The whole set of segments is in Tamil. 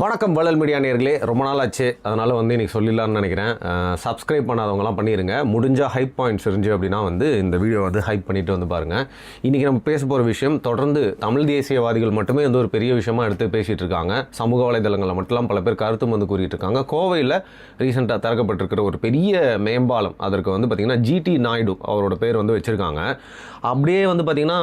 வணக்கம் வள்ளல் மீடியா நேயர்களே, ரொம்ப நாள் ஆச்சு. அதனால் இன்றைக்கி சொல்லிடலான்னு நினைக்கிறேன். சப்ஸ்கிரைப் பண்ணாதவங்களாம் பண்ணிடுங்க. முடிஞ்சால் ஹைப் பாயிண்ட்ஸ் இருந்துச்சு அப்படின்னா இந்த வீடியோ ஹைப் பண்ணிவிட்டு பாருங்கள். இன்றைக்கி நம்ம பேச போகிற விஷயம் தொடர்ந்து தமிழ் தேசியவாதிகள் மட்டுமே ஒரு பெரிய விஷயமாக எடுத்து பேசிகிட்டு இருக்காங்க. சமூக வலைதளங்களில் மட்டும் பல பேர் கருத்தும் கூறிட்டு இருக்காங்க. கோவையில் ரீசெண்டாக திறக்கப்பட்டிருக்கிற ஒரு பெரிய மேம்பாலம், அதற்கு பார்த்திங்கன்னா ஜிடி நாயுடு அவரோட பேர் வச்சுருக்காங்க. அப்படியே பார்த்திங்கன்னா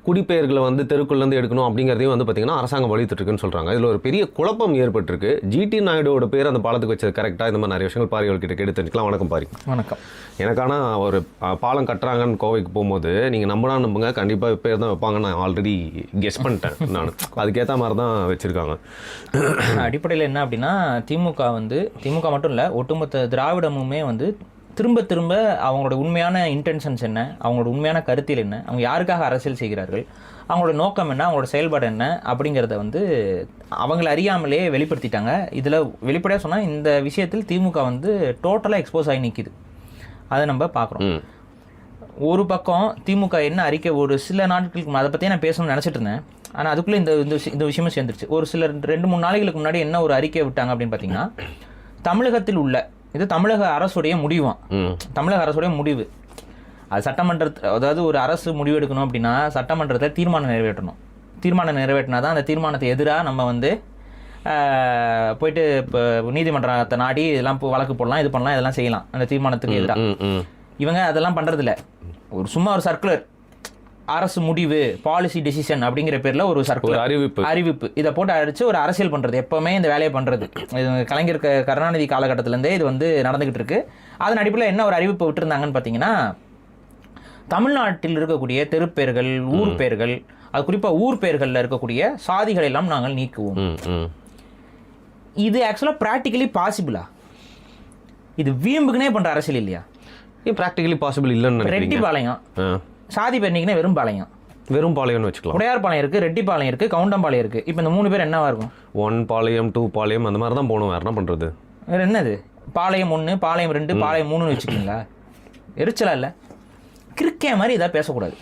குடிப்பெயர்களை தெருக்குள்ளேருந்து எடுக்கணும் அப்படிங்கிறதையும் பார்த்திங்கன்னா அரசாங்கம் வலியுறுத்திருக்குன்னு சொல்கிறாங்க. இதில் ஒரு பெரிய குழப்பம் ஏற்பட்டிருக்கு. ஜிடி நாயுடுவோட பேர் அந்த பாலத்துக்கு வச்சது கரெக்டாக? இந்த மாதிரி நிறைய விஷயங்கள் பாரிகள் கிட்ட கேட்டு தெரிஞ்சுக்கலாம். வணக்கம் பாரி. வணக்கம். எனக்கான ஒரு பாலம் கட்டுறாங்கன்னு கோவைக்கு போகும்போது நீங்கள் நம்புங்க, கண்டிப்பாக பேர் தான் வைப்பாங்க. நான் ஆல்ரெடி கெஸ் பண்ணிட்டேன். நான் அதுக்கேற்ற மாதிரி தான் வச்சுருக்காங்க. அடிப்படையில் என்ன அப்படின்னா, திமுக மட்டும் இல்லை, ஒட்டுமொத்த திராவிடமுமே திரும்ப திரும்ப அவங்களோட உண்மையான இன்டென்ஷன்ஸ் என்ன, அவங்களோட உண்மையான கருத்தில் என்ன, அவங்க யாருக்காக அரசியல் செய்கிறார்கள், அவங்களோட நோக்கம் என்ன, அவங்களோட செயல்பாடு என்ன அப்படிங்கிறத அவங்கள அறியாமலே வெளிப்படுத்திட்டாங்க. இதில் வெளிப்படையாக சொன்னால் இந்த விஷயத்தில் திமுக டோட்டலாக எக்ஸ்போஸ் ஆகி நிற்கிது. அதை நம்ம பார்க்குறோம். ஒரு பக்கம் திமுக என்ன அறிக்கை, ஒரு சில நாட்களுக்கு அதை பற்றியே நான் பேசணும்னு நினச்சிட்டு இருந்தேன். ஆனால் அதுக்குள்ளே இந்த விஷயமும் சேர்ந்துருச்சு. ஒரு சில 2-3 நாளைகளுக்கு முன்னாடி என்ன ஒரு அறிக்கை விட்டாங்க அப்படின்னு பார்த்தீங்கன்னா, தமிழகத்தில் உள்ள, இது தமிழக அரசுடைய முடிவான், தமிழக அரசுடைய முடிவு, அது அதாவது ஒரு அரசு முடிவு எடுக்கணும் அப்படின்னா சட்டமன்றத்தில் தீர்மானம் நிறைவேற்றணும். தீர்மானம் நிறைவேற்றினா தான் அந்த தீர்மானத்தை எதிராக நம்ம போயிட்டு இப்போ நீதிமன்றத்தை நாடி இதெல்லாம் வழக்கு போடலாம், இது பண்ணலாம், இதெல்லாம் செய்யலாம் அந்த தீர்மானத்துக்கு எதிராக. இவங்க அதெல்லாம் பண்ணுறதில்ல. சும்மா ஒரு சர்க்குலர், அரசு முடிவு, பாலிசி டெசிஷன் அப்படிங்கிற பேரில் ஒரு சர்க்குலர் அறிவிப்பு இதை போட்டு அடித்து ஒரு அரசியல் பண்ணுறது. எப்போவுமே இந்த வேலையை பண்ணுறது கலைஞர் கருணாநிதி காலகட்டத்திலேருந்தே இது நடந்துக்கிட்டு இருக்கு. அதன் அடிப்படையில் என்ன ஒரு அறிவிப்பு விட்டுருந்தாங்கன்னு பார்த்தீங்கன்னா, தமிழ்நாட்டில் இருக்கக்கூடிய தெருப்பெயர்கள், ஊர் பெயர்கள், அது குறிப்பாக ஊர் பெயர்களில் இருக்கக்கூடிய சாதிகளை எல்லாம் நாங்கள் நீக்குவோம். இது ஆக்சுவலாக ப்ராக்டிக்கலி பாசிபிளா? இது வீம்புக்குனே பண்ணுற அரசியல் இல்லையா? ப்ராக்டிக்கலி பாசிபிள் இல்லைன்னு ரெட்டிப்பாளையம் சாதி பேர் நீக்கினா வெறும் பாளையம்னு வச்சுக்கலாம். உடையார்பாளையம் இருக்குது, ரெட்டிப்பாளையம் இருக்குது, கவுண்டம்பாளையம் இருக்குது. இப்போ இந்த 3 பேர் என்னவா இருக்கும்? 1 பாளையம் 2 பாளையம் அந்த மாதிரி தான் போகணும். வேறு என்ன பண்ணுறது? வேறு என்னது? பாளையம் 1, பாளையம் 2, பாளையம் 3ன்னு வச்சுக்கிங்களா? எரிச்சலா இல்லை? கிறுக்கே மாதிரி இதாக பேசக்கூடாது.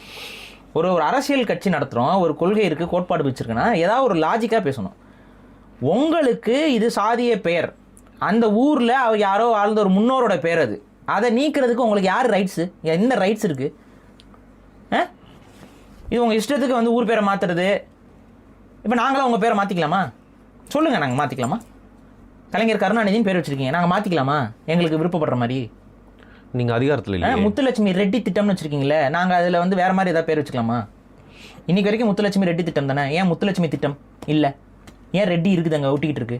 ஒரு அரசியல் கட்சி நடத்துகிறோம், ஒரு கொள்கை இருக்குது, கோட்பாடு வச்சுருக்குன்னா ஏதாவது ஒரு லாஜிக்காக பேசணும். உங்களுக்கு இது சாதிய பெயர், அந்த ஊரில் அவர் யாரோ வாழ்ந்த ஒரு முன்னோரோட பேர், அதை நீக்கிறதுக்கு உங்களுக்கு யார் ரைட்ஸு, என்ன ரைட்ஸ் இருக்குது? இது உங்கள் இஷ்டத்துக்கு ஊர் பேரை மாற்றுறது. இப்போ நாங்களாம் உங்கள் பேரை மாற்றிக்கலாமா? சொல்லுங்கள், நாங்கள் மாற்றிக்கலாமா? கலைஞர் கருணாநிதினு பேர் வச்சுருக்கீங்க, நாங்கள் மாற்றிக்கலாமா எங்களுக்கு விருப்பப்படுற மாதிரி? நீங்கள் அதிகாரத்தில் இல்லை. முத்துலட்சுமி ரெட்டி திட்டம்னு வச்சுருக்கீங்களே, நாங்கள் அதில் வேறு மாதிரி ஏதாவது பேர் வச்சுக்கலாமா? இன்றைக்கி வரைக்கும் முத்துலட்சுமி ரெட்டி திட்டம் தானே. ஏன் முத்துலட்சுமி திட்டம் இல்லை? ஏன் ரெட்டி இருக்குது அங்கே ஒட்டிக்கிட்டு இருக்கு?